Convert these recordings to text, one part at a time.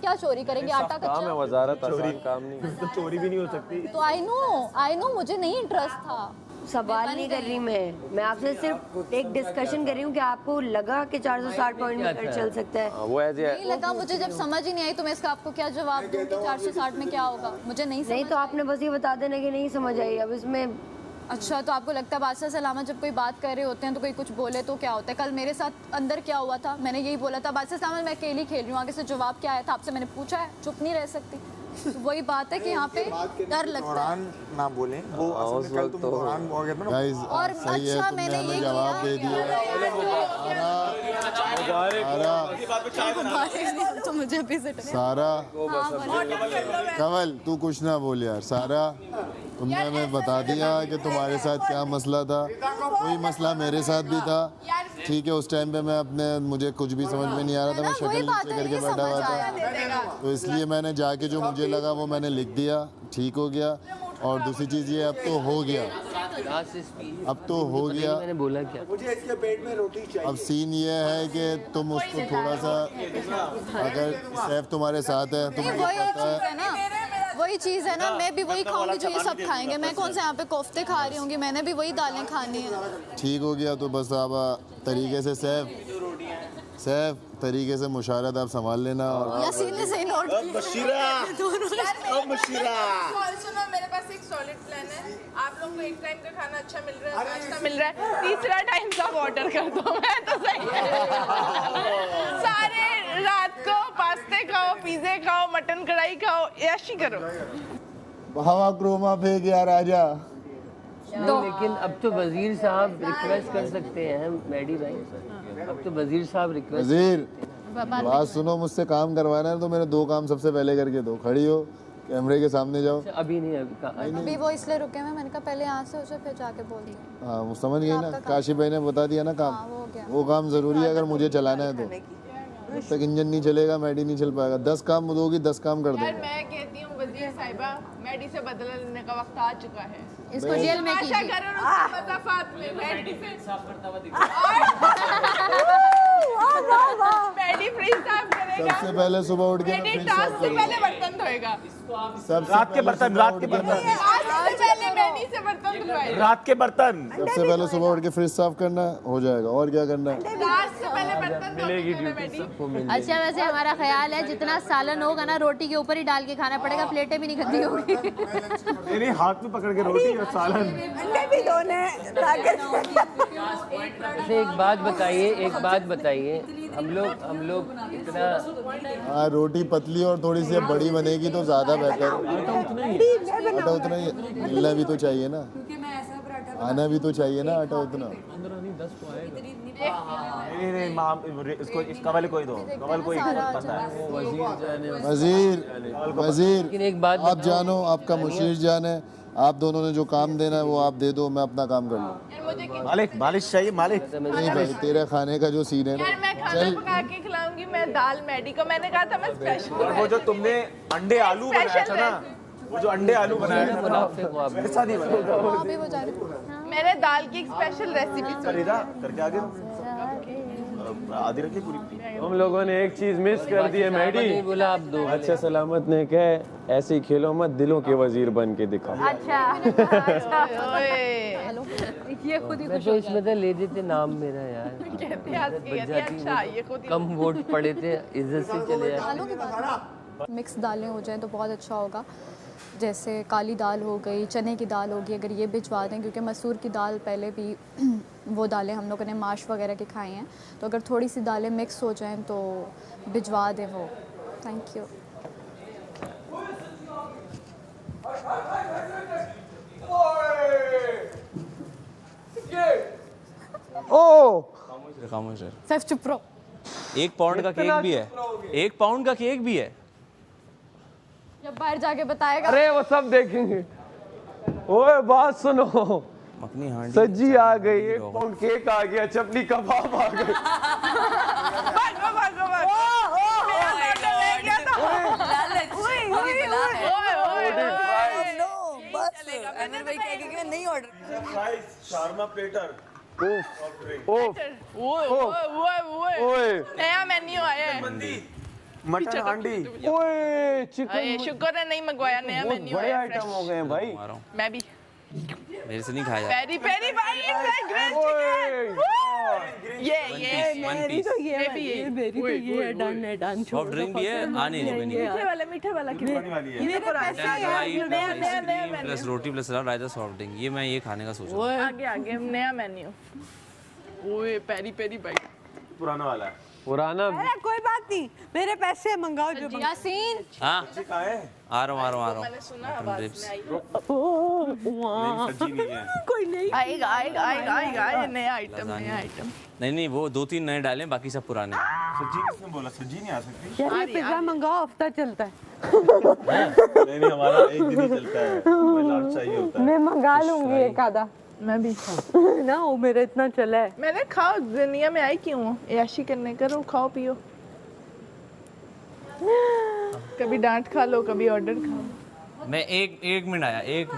क्या चोरी करेंगे? आटा काम है कच्चा। वजारत, आसान काम नहीं। तो चोरी भी नहीं हो सकती। तो आई नो मुझे नहीं इंटरेस्ट था। सवाल नहीं कर रही मैं आपसे सिर्फ एक डिस्कशन कर रही हूँ कि आपको लगा कि 460 पॉइंट में चल सकता है? वो ऐसे नहीं लगा मुझे, जब समझ ही नहीं आई तो मैं इसका आपको क्या जवाब दूं कि 460 में क्या होगा, मुझे नहीं समझ। नहीं तो आपने बस ये बता देना कि नहीं समझ आई। अब इसमें अच्छा, तो आपको लगता है बादशाह सलामत जब कोई बात कर रहे होते हैं तो कोई कुछ बोले तो क्या होता है? कल मेरे साथ अंदर क्या हुआ था, मैंने यही बोला था बादशाह सलामत मैं अकेली खेल रही हूँ, आगे से जवाब क्या आया था आपसे मैंने पूछा है, चुप नहीं रह सकती। तो वही बात है कि यहाँ पे डर लगता है। ना बोलें वो असल में कल तुम दौरान हो गए थे ना। गाइस और सही है, अच्छा, तुमने मैंने हमें ये जवाब दे दिया। तो मुझे अभी से सारा कवल तू कुछ ना बोल यार। सारा तुमने हमें बता दिया कि तुम्हारे साथ क्या मसला था। वही मसला मेरे साथ भी था। ठीक है, उस टाइम पे मैं मुझे कुछ भी समझ में नहीं आ रहा था, मैं शक्ल नीचे करके बैठा हुआ था, तो इसलिए मैंने जाके जो मुझे लगा वो मैंने लिख दिया, ठीक हो गया। और दूसरी चीज़ ये अब तो हो गया, अब तो हो गया। मैंने बोला क्या? मुझे इसके पेट में रोटी चाहिए। अब सीन ये है कि तुम उसको थोड़ा सा, अगर सैफ तुम्हारे साथ है तो मुझे पता है, वही चीज़ है ना, मैं भी वही खाऊंगी जो ये सब खाएंगे। मैं कौन से यहाँ पे कोफ्ते खा रही हूँ, मैंने भी वही दालें खानी है। ठीक हो गया तो बस आप तरीके से सैफ तरीके से मुशारत आप संभाल लेना। और या सीने से ही नोट सुनो, मेरे पास एक सॉलिड प्लान है। आप लोग को एक टाइम का खाना अच्छा मिल रहा है, नाश्ता मिल रहा है, तीसरा टाइम सब ऑर्डर कर दो। मैं तो सही है। सारे रात को पास्ते खाओ, पिज़्ज़े खाओ, मटन कढ़ाई खाओ, ऐशी करो। हवा क्रोमा फेंक यार आजा। लेकिन अब तो वजीर साहब रिक्वेस्ट कर सकते हैं मैडी भाई, अब तो वजीर साहब रिक्वेस्ट। वजीर बात सुनो, मुझसे काम करवाना है तो मेरे 2 काम सबसे पहले करके दो। खड़ी हो, कैमरे के सामने जाओ। अभी नहीं, अभी वो इसलिए रुके हुए, मैंने कहा पहले यहाँ से हो जाए फिर जाके बोलती हूँ। हाँ वो समझ गई ना, काशी भाई ने बता दिया ना काम। हाँ, वो हो गया। वो काम जरूरी है अगर मुझे चलाना है तो। जब तक इंजन नहीं चलेगा मैडी नहीं चल पाएगा। 10 काम दोगी 10 काम कर यार देंगे। मैं कहती हूँ वजीर साहिबा, मैडी से बदला लेने का वक्त आ चुका है। इसको जेल में आशा कीजिए। करो उसके मज़ाफ़ात में मैडी से मैडी फ्रिज साफ करेगा। सबसे पहले सुबह उठ के मैडी टास्क से पहले बर्तन धोएगा। रात के बर्तन, रात के बर्तन, आज से पहले मैडी से बर्तन धुलवाएगा। रात के बर्तन। सबसे पहले सुबह उठ के फ्रिज साफ करना है, हो जाएगा। और क्या करना है? रात से पहले बर्तन धोएगी मैडी। अच्छा वैसे हमारा ख्याल है जितना सालन होगा ना रोटी के ऊपर ही डाल के खाना पड़ेगा, प्लेटें भी नहीं गंदी होगी। नहीं हाथ में पकड़ के रोटी और सालन। एक बात बताइए, हम लोग इतना हाँ, रोटी पतली और थोड़ी सी बड़ी बनेगी तो ज्यादा बेहतर। आटा उतना ही मिलना भी तो चाहिए ना, आना भी तो चाहिए ना आटा उतना। नहीं माम, इसको इस कवल को ही दो, कवल को ही पता है। वजीर लेकिन एक बात आप जानो, आपका मुशीर जान है, आप दोनों ने जो काम देना है वो आप दे दो, मैं अपना काम कर लूँ। मालिक मालिश चाहिए मालिक। नहीं भाई, तेरे खाने का जो सीन है यार मैं खाना पका के खिलाऊंगी, मैं दाल मैडी को मैंने कहा था मैं स्पेशल। और वो जो तुमने अंडे आलू बनाया था ना, वो जो अंडे आलू बनाया था ना, वैसा नहीं बनाया। मैंने दाल की एक स्पेशल रेसिपी खरीदा करके आगे आधी रखी पूरी। हम लोगों ने एक चीज मिस कर दी है मैडी। नहीं बोला आप दो। अच्छा सलामत ने कहा ऐसे ही खेलो मत, दिलों के वजीर बन के दिखाओ। अच्छा ये खुद ही मैं तो इसमें तो ले देते नाम मेरा यार, अच्छा ये खुद ही कम वोट पड़े थे, इज्जत से चले जाते। मिक्स दालें हो जाएं तो बहुत अच्छा होगा। जैसे काली दाल हो गई, चने की दाल होगी, अगर ये भिजवा दें, क्योंकि मसूर की दाल पहले भी वो दालें हम लोगों ने माश वगैरह की खाई हैं, तो अगर थोड़ी सी दालें मिक्स हो जाएं तो भिजवा दें वो। Thank you. खामोश है। सैफ चुप रहो। 1 पाउंड का केक भी है, 1 पाउंड का केक भी है। जब बाहर जाके बताएगा। अरे वो सब देखेंगे। ओए बात सुनो, मखनी हांडी सज्जी आ गई, 1 पाउंड केक आ गया, चपली कबाब आ गए। नहीं ऑर्डर शार्मा प्लेटर। नया मेन्यू आया है। मटन हांडी ओए चिकन अरे शुक्र है नहीं मंगवाया, नया बहुत मेन्यू बड़े है आइटम हो गए हैं भाई। मैं भी मेरे से नहीं खाया जाता। पेरी पेरी भाई ग्रिल चिकन ये मेरी तो ये डन सॉफ्ट ड्रिंक भी है, आने नहीं बनी। मीठे वाला कितना ये प्लस रोटी प्लस सलाद रायता सॉफ्ट ड्रिंक, ये मैं ये खाने का सोच रहा हूँ। आगे आगे हम नया मेन्यू। ओए पेरी पेरी भाई पुराना वाला है। पुराना कोई बात नहीं, मेरे पैसे मंगाओ जो यासीन हाँ कहाँ है? आ रहा हूँ मैंने सुना आवाज में आई। नहीं, सच्ची नहीं है। कोई नहीं। आएगा आएगा आएगा आएगा ये नया आइटम। नहीं वो 2-3 नए डाले, बाकी सब पुराने। सच्ची किसने बोला? सच्ची नहीं आ सकती। यार ये पिज्जा मंगाओ, हफ्ता चलता है। नहीं हमारा एक दिन ही चलता है, हमें लास्ट चाहिए होता है। मैं मंगा लूंगी एक आधा। मैं भी ना वो मेरा इतना चला है। मैंने खाओ, दुनिया में आई क्यों हूँ याशी करने, करो खाओ पियो, कभी डांट खा लो कभी ऑर्डर खाओ। मैं एक मिनट आया, एक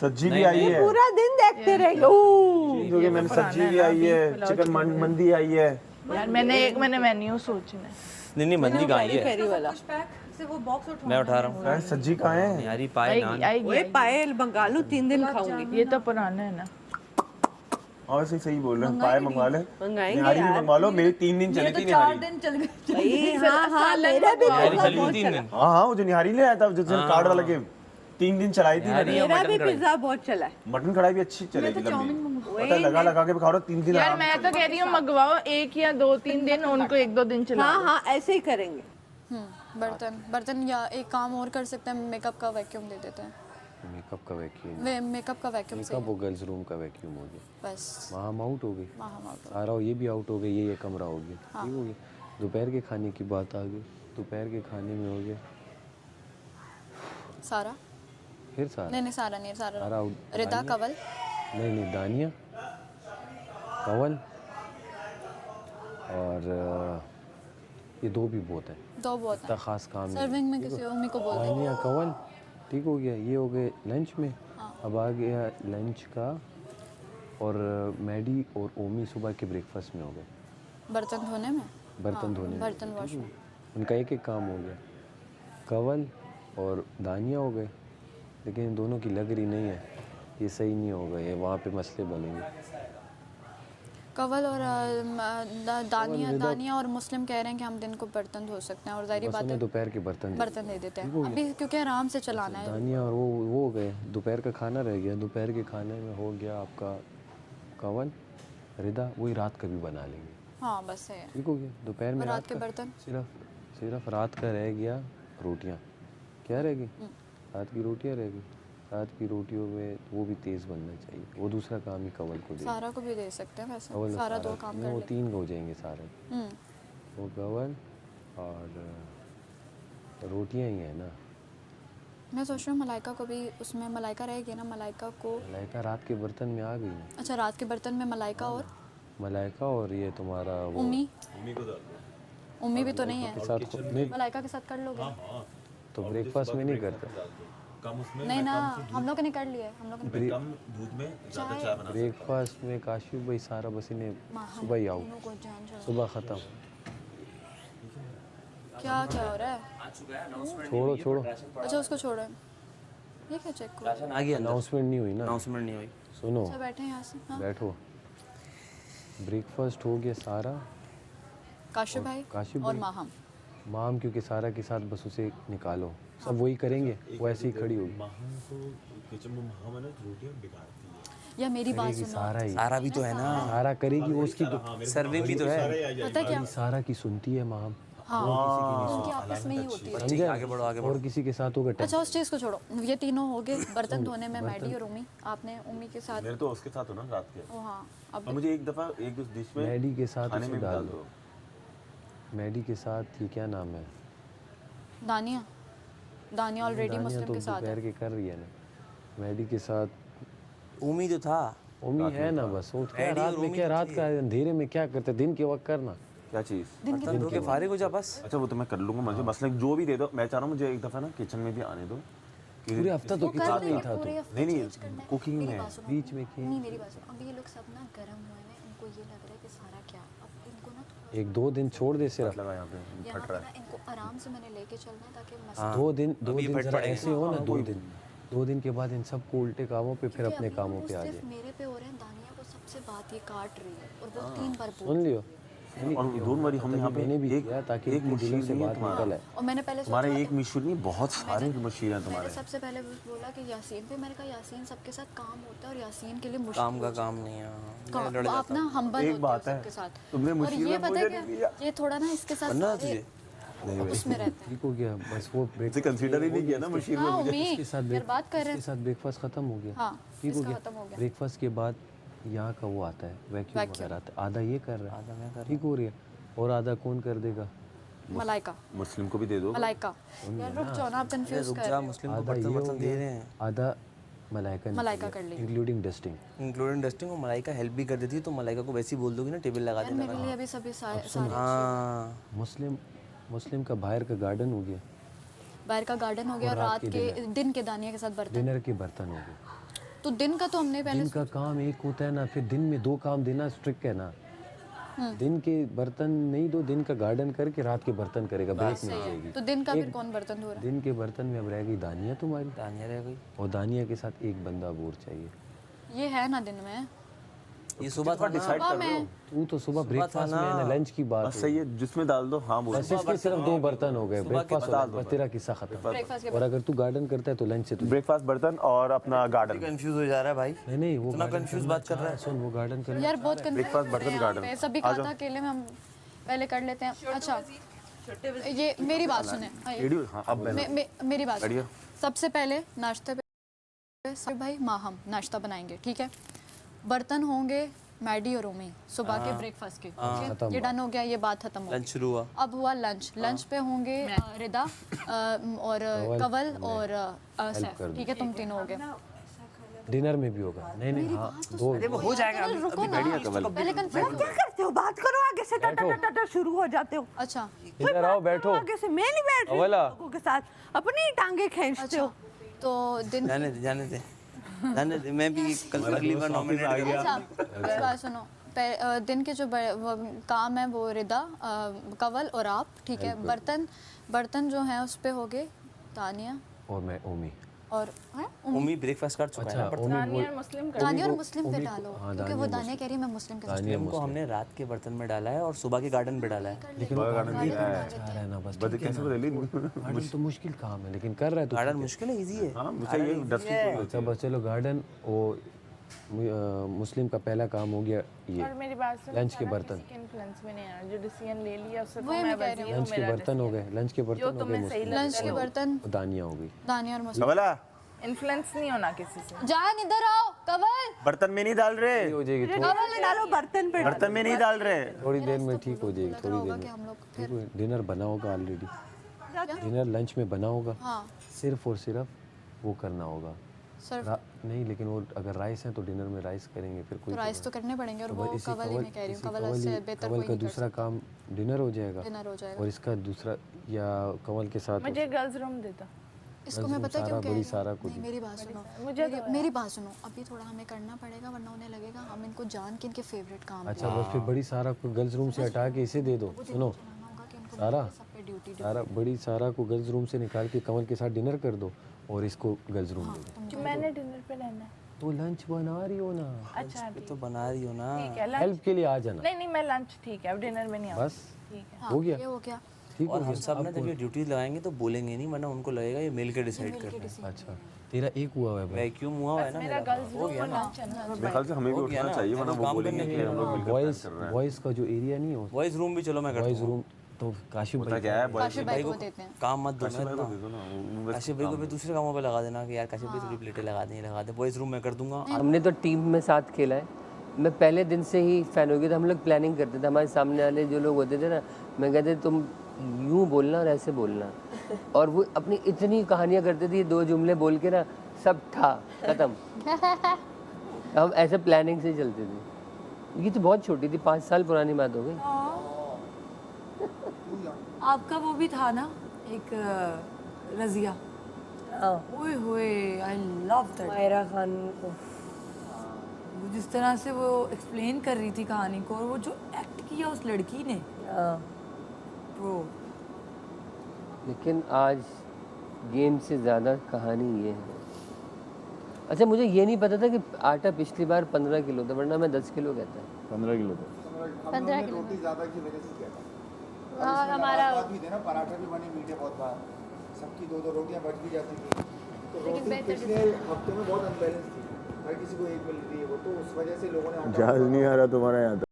सब्जी भी आई है, पूरा दिन देखते रहेंगे। क्योंकि मैंने सब्जी भी आई है, चिकन मंदी आई है। यार मैंने मेन्यू सोचना है। नहीं मंदी कहाँ है? पेरी वाला मैं उठा रहा हूँ। सब्जी कहाँ है? यारी पाए नान। ओए पायल मंगा लूं, 3 दिन खाऊंगी। ये तो पुराना है ना। और सही बोल रहे हैं, पाए मंगवा ले, मंगाएंगे निहारी भी यार। मंगवा लो। मेरी 3 दिन चली थी निहारी। भाई हाँ मेरा भी यारी चली हुई 3 दिन। हाँ वो जो निहारी ले आया था, जो कार्ड वाला गेम, 3 दिन चलाई थी मैंने। मेरा भी पिज्जा बहुत चला है। मटन कढ़ाई भी अच्छी चलेगी लंबी, पता लगा के खा रहा हूँ 3 दिन यार आराम मैं तो कह रही हूँ मंगवाओ 1 या 2-3 दिन, उनको 1-2 दिन चला। हाँ ऐसे ही करेंगे। बर्तन या एक काम और कर सकते हैं, मेकअप का वैक्यूम दे देते हैं। मेकअप का वैक्यूम, मेकअप का वैक्यूम से मेकअप वो गर्ल्स रूम का वैक्यूम हो गया, बस वहाँ हम आउट हो गए। वहाँ सारा ये भी आउट हो गए, ये कमरा हो गया, ठीक हो गया। दोपहर के खाने की बात आ गई, दोपहर के खाने में हो गया सारा, फिर सारा नहीं सारा नहीं, सारा सारा आउट। रिदा कवल, नहीं दानिया कवल और ये 2 भी बहुत है, 2 बहुत इतना है। खास काम नहीं। सर्विंग में किसी उम्मी को बोल देंगे। दानिया कवल ठीक हो गया, ये हो गए लंच में। अब आ गया लंच का, और मैडी और ओमी सुबह के ब्रेकफास्ट में हो गए। बर्तन धोने में, बर्तन धोने में, बर्तन वॉश में उनका एक काम हो गया। कवल और दानिया हो गए, लेकिन इन दोनों की लग रही नहीं है, ये सही नहीं होगा, ये वहाँ पे मसले बनेंगे। कवल और दानिया और मुस्लिम कह रहे हैं कि हम दिन को बर्तन धो सकते हैं, और जाहिर बात है दोपहर के बर्तन दे देते हैं अभी, क्योंकि आराम से चलाना है। दानिया और वो हो गए, दोपहर का खाना रह गया। दोपहर के खाने में हो गया आपका कवल, रिदा वही रात का भी बना लेंगे। हाँ बस है, ठीक हो गया। दोपहर में रात के का बर्तन सिर्फ रात का रह गया रोटियाँ। क्या रह गई? रात की रोटियाँ रह गई। रात की रोटियों में वो भी तेज़ बनना चाहिए, वो दूसरा काम ही कवल को दे। सारा को भी दे सकते हैं वैसे, सारा 2 काम कर वो ले। 3 हो जाएंगे सारे, वो कवल और रोटियाँ ही है ना। मैं सोच रही हूँ मलाइका को भी, उसमें मलाइका रहेगी ना, मलाइका को। मलाइका रात के बर्तन में आ गई ना। अच्छा रात के बर्तन में मलाइका और मलाइका और ये तुम्हारा वो उम्मी भी तो नहीं है के साथ नहीं, मलाइका के साथ कर लोगे? तो ब्रेकफास्ट में नहीं करता। नहीं ना, हम लोग ने कर लिया है, हम लोग ने कम दूध में ज़्यादा चाय बना। ब्रेकफास्ट में काशिफ भाई सारा बस इन्हें सुबह ही आओ, सुबह ख़त्म। क्या हो रहा है? छोड़ो अच्छा उसको छोड़ो, ये क्या चेक करो? आ गया अनाउंसमेंट नहीं हुई ना। अनाउंसमेंट नहीं हुई। सुनो अच्छा बैठे हैं यहाँ से। हाँ। बैठो। ब्रेकफास्ट हो गया सारा, काशिफ भाई और माहम। माम क्योंकि सारा के साथ बस उसे निकालो, सब वही करेंगे, वो ऐसे ही खड़ी होगी। या मेरी बात सुनो, सारा भी तो है ना, सारा करेगी, वो उसकी सर्विंग भी तो है। पता क्या, सारा की सुनती है माम, हाँ उनकी आपस में ही होती है। समझे? आगे बढ़ो। और किसी के साथ होगा अच्छा उस चीज़ को छोड़ो, ये तीनों हो गए बर्तन धोने में, मैडी और उम्मी। आपने उम्मी के साथ, मेरे तो उसके साथ हो ना रात के। ओ हाँ, अब मुझे एक दफ़ा एक डिश में मैडी के साथ खाने उसे में डाल दो। मैडी के साथ ये क्या नाम है, दानिया ऑलरेडी मुस्लिम तो के साथ है। दोपहर के कर रही है ना। मैडी के साथ उम्मीद तो था, उम्मी है ना, बस वो क्या रात में, क्या रात का अंधेरे में क्या करते, दिन के वक्त करना। क्या चीज़? बर्तन धो के फारिग हो जा बस। अच्छा वो तो मैं कर लूँगा, मुझे मसले जो भी दे दो। मैं चाह रहा हूँ मुझे एक दफ़ा ना किचन में भी आने दो। पूरे हफ्ता तो किचन में ही था तो। नहीं कुकिंग में बीच में नहीं मेरी बात सुनो, अब ये लोग सब ना गर्म हुए हैं, इनको ये लग रहा है कि सारा क्या, अब इनको ना 1-2 दिन छोड़ दे सिर्फ। लगा यहाँ पे यहाँ फट पे रहा ना है। इनको आराम से मैंने लेके चलना है ताकि मस्त हाँ, 2 दिन अभी फट जरा पड़ेगा। ऐसे हो ना, 2 दिन के बाद इन सबको उल्टे कामों पे फिर अपने कामों पे आ सिर्फ जाए। मेरे पे हो रहे हैं, दानिया को सबसे बात ये काट रही है और वो 3 बार बोल सुन लियो। और डोंट वरी, हम यहाँ पे मैंने भी एक किया ताकि एक इनके दिलों मुशीर से नहीं है बात तुम्हारा, निकल आए। और मैंने पहले तुम्हारे सोचा एक मुशीर नहीं, बहुत सारे मुशीर हैं मैंने तुम्हारे। सबसे पहले बोला कि यासीन पे, मैंने कहा यासीन सबके साथ काम होता है और यासीन के लिए मुश्किल काम का हो काम नहीं है। जाता है। आप ना हम्बल एक होते बात हो है, सबके साथ। तुमने और मुशीर ये में पता है मुझे नहीं क्या, लिया। ये थोड़ा ना इसके साथ बनना सारे तुझे उसमें रहते हैं। ठीक हो गया बस, वो इसे कंसीडर ही नहीं किया ना मुशीर में हाँ मुझे। उम्मीद इसके साथ यार बात कर रहे इसके हैं। साथ ब्रेकफास्ट खत्म हो गया। हाँ ठीक हो इसका गया। खत्म हो गया। ब्रेकफास्ट के बाद यहाँ का वो आता है वैक्यूम Vacuum। वगैरह आता है, आधा ये कर रहा आधा मैं कर है, ठीक हो रही है, और आधा कौन कर देगा? मलाइका मुस्लिम को भी दे दो। मलाइका यार रुक जाओ ना, आप कंफ्यूज रुक कर जा, रहे हो। मुस्लिम को आधा बर्तन ये हो बर्तन दे रहे गया, हैं, आधा मलाइका मलाइका कर ली। Including dusting. Including dusting. और मलाइका हेल्प भी कर देती है, तो मलाइका को वैसे ही बोल दोगी ना टेबल लगा यार देना। मेरे लिए अभी सभी सारे हाँ, मुस्लिम का बाहर का गार्डन हो गया, बाहर का गार्डन हो गया और रात के दिन के दानिया के साथ बर्तन। डिनर के बर्तन हो गए। तो दिन का तो हमने पहले दिन का काम एक होता है ना, फिर दिन में 2 काम देना स्ट्रिक्ट है ना। दिन के बर्तन नहीं दो, दिन का गार्डन करके रात के बर्तन करेगा, ब्रेक मिल जाएगी। तो दिन का फिर कौन बर्तन धो रहा है? दिन के बर्तन में अब रह गई दानिया तुम्हारी, दानिया रह गई। और दानिया के साथ एक बंदा और चाहिए। ये है ना दिन में, ये सुबह था ना, सुबह में तू तो सुबह ब्रेकफास्ट में है ना, लंच की बात बस सही है, जिसमें डाल दो। हाँ बोलो। बस इसके सिर्फ 2 बर्तन हो गए, ब्रेकफास्ट और बस तेरा किस्सा खत्म। ब्रेकफास्ट के और अगर तू गार्डन करता है तो लंच से तू ब्रेकफास्ट, बर्तन और अपना गार्डन। कंफ्यूज हो जा रहा है भाई, नहीं वो इतना कंफ्यूज बात कर रहा है। सुन, वो गार्डन कर यार बहुत ब्रेकफास्ट, बर्तन, गार्डन। कंफ्यूज सभी कहा था अकेले में, हम पहले कर लेते हैं। अच्छा ये मेरी बात सुने, वीडियो। हाँ अब मेरी बात बढ़िया। सुने। सबसे पहले नाश्ते पे सब भाई हम नाश्ता बनाएंगे, ठीक है। बर्तन होंगे मैडी और उमी सुबह के ब्रेकफास्ट के, ठीक है? ये डन हो गया, ये बात खत्म हो लंच शुरू हुआ। अब हुआ लंच। लंच पे होंगे रिदा और कवल और सैफ, ठीक है, तुम तीनों हो गए। डिनर में भी होगा। नहीं हाँ, 2 वो हो जाएगा। रुको ना, पहले कंफर्म। क्या करते हो, बात करो आगे से, टा शुरू हो जाते हो। अच्छा इधर आओ, बैठो। आगे से मैं नहीं बैठ रही हूँ अवला। लोगों के साथ, अपनी टांगे खींचते हो। तो दिन जाने दे, जाने दे, जाने दे। मैं भी कल अगली बार नॉमिनेट आ गया। अच्छा मेरी बात सुनो, दिन के जो वो काम है वो रिदा कवल और आप, ठीक है। बर्तन जो हैं उस पे हो गए तानिया और मैं ओमी। और है उम्मी ब्रेकफास्ट कर चुका है ना। ओमी दानिया और मुस्लिम पे डालो, क्योंकि वो दानिया कह रही है मैं मुस्लिम के साथ। उनको हमने रात के बर्तन में डाला है और सुबह के गार्डन में डाला है। लेकिन वो गार्डन अच्छा है ना, बस बस कैसे बदली। गार्डन तो मुश्किल काम है, लेकिन कर रहा है तो गार्डन मुश्किल है, इजी है। हाँ मुझे ये डस्टिंग। अच्छा बस चलो, गार्डन वो मुस्लिम का पहला काम हो गया ये। और मेरी बात सुनो, लंच के बर्तन, इन्फ्लुएंस में नहीं आना, जो डिसीजन ले लिया उससे तो वही मैं मैं कह रही वजीर हूँ, लंच के मेरा बर्तन हो गए, लंच के बर्तन हो गए तुम्हें सही मुस्लिम, लंच के बर्तन दानिया हो गई। दानिया और मुस्लिम। कवला, इन्फ्लुएंस नहीं होना किसी से। जान इधर आओ कवल, बर्तन में नहीं डाल रहे, हो जाएगी कवल में डालो, बर्तन पे बर्तन में नहीं डाल रहे। थोड़ी देर में ठीक हो जाएगी, थोड़ी देर कि में हम लोग ठीक हो। डिनर बना होगा ऑलरेडी, डिनर लंच में बना होगा, हाँ सिर्फ और सिर्फ वो करना होगा। सर नहीं लेकिन वो अगर राइस है तो डिनर में राइस करेंगे, फिर कोई तो राइस तो करने पड़ेंगे, और वो इसी कवल ही मैं कह रही हूँ, कवल से बेहतर कवल कोई का नहीं कर दूसरा काम डिनर हो जाएगा, डिनर हो जाएगा। और इसका दूसरा या कवल के साथ मुझे गर्ल्स रूम देता। इसको मैं पता है क्यों कह रही बड़ी हूँ? सारा को नहीं मेरी बात सुनो, मुझे मेरी बात सुनो, अभी थोड़ा हमें करना पड़ेगा वरना उन्हें लगेगा हम इनको जान के इनके फेवरेट काम अच्छा बस फिर बड़ी सारा को गर्ल्स रूम से हटा के इसे दे दो। सुनो होगा कि इनको सारा सब पे ड्यूटी सारा बड़ी सारा को गर्ल्स रूम से निकाल के कमल के साथ डिनर कर दो और इसको गर्ल्स रूम दे दो। कि मैंने डिनर पे रहना है। तो लंच बना रही हो ना, अच्छा ये तो बना रही हो ना। ठीक है, हेल्प के लिए आ जाना नहीं नहीं मैं लंच ठीक है, अब डिनर में नहीं आऊँ। बस, ठीक है। हो गया ये हो गया। ठीक हो और हम गया। सब ना जब ये ड्यूटी लगाएंगे तो बोलेंगे नहीं, वरना उनको लगेगा ये मिल के डिसाइड करते हैं। अच्छा तेरा एक हुआ है भाई, वैक्यूम हुआ है ना मेरा मेरा। गर्ल्स रूम और लंच है ना। मेरे ख्याल से हमें भी हो गया उठना ना, चाहिए, वरना वो काम बोलेंगे करने कि के हम लोग मिलकर वॉइस plan कर रहे हैं। वॉइस का जो एरिया नहीं हो, वॉइस रूम भी चलो मैं करता वॉइस हूँ। रूम तो काशिफ पता भाई क्या है, बॉयज काशिफ भाई को देते हैं। काम मत दो काशिफ भाई को दे दो ना, वो बस काशिफ भाई को भी दूसरे कामों पे लगा देना कि यार काशिफ भाई थोड़ी प्लेटें लगा दें वॉइस रूम में कर दूंगा। हमने तो टीम में साथ खेला है, मैं पहले दिन से ही फ़ैन हो गया था। हम लोग प्लानिंग करते थे, हमारे सामने वाले जो लोग होते थे ना, मैं कहते तुम यूँ बोलना और ऐसे बोलना, और वो अपनी इतनी कहानियाँ करते थे, 2 जुमले बोल के ना सब था ख़त्म। हम ऐसे प्लानिंग से चलते थे। ये तो बहुत छोटी थी, 5 साल पुरानी बात हो गई। आपका वो भी था ना एक रजिया, ओए होए I love that. Myra Khan को जिस तरह से वो एक्सप्लेन कर रही थी कहानी को, और वो जो एक्ट किया उस लड़की ने, प्रो। लेकिन आज गेम से ज़्यादा कहानी ये है। अच्छा मुझे ये नहीं पता था कि आटा पिछली बार 15 किलो था, वरना मैं 10 किलो कहता है। 15 किलो था। 15 किलो रोटी ज्यादा की वजह से क्या था? हाँ हमारा बात भी थे ना, पराठे भी बने मीठे बहुत बार, सबकी 2-2 रोटियां बच भी जाती थी। तो रोटी पिछले हफ्ते में बहुत अनबैलेंस थी, हर किसी को एक मिल रही है वो, तो उस वजह से लोगों ने जहाज नहीं आ रहा तुम्हारे यहाँ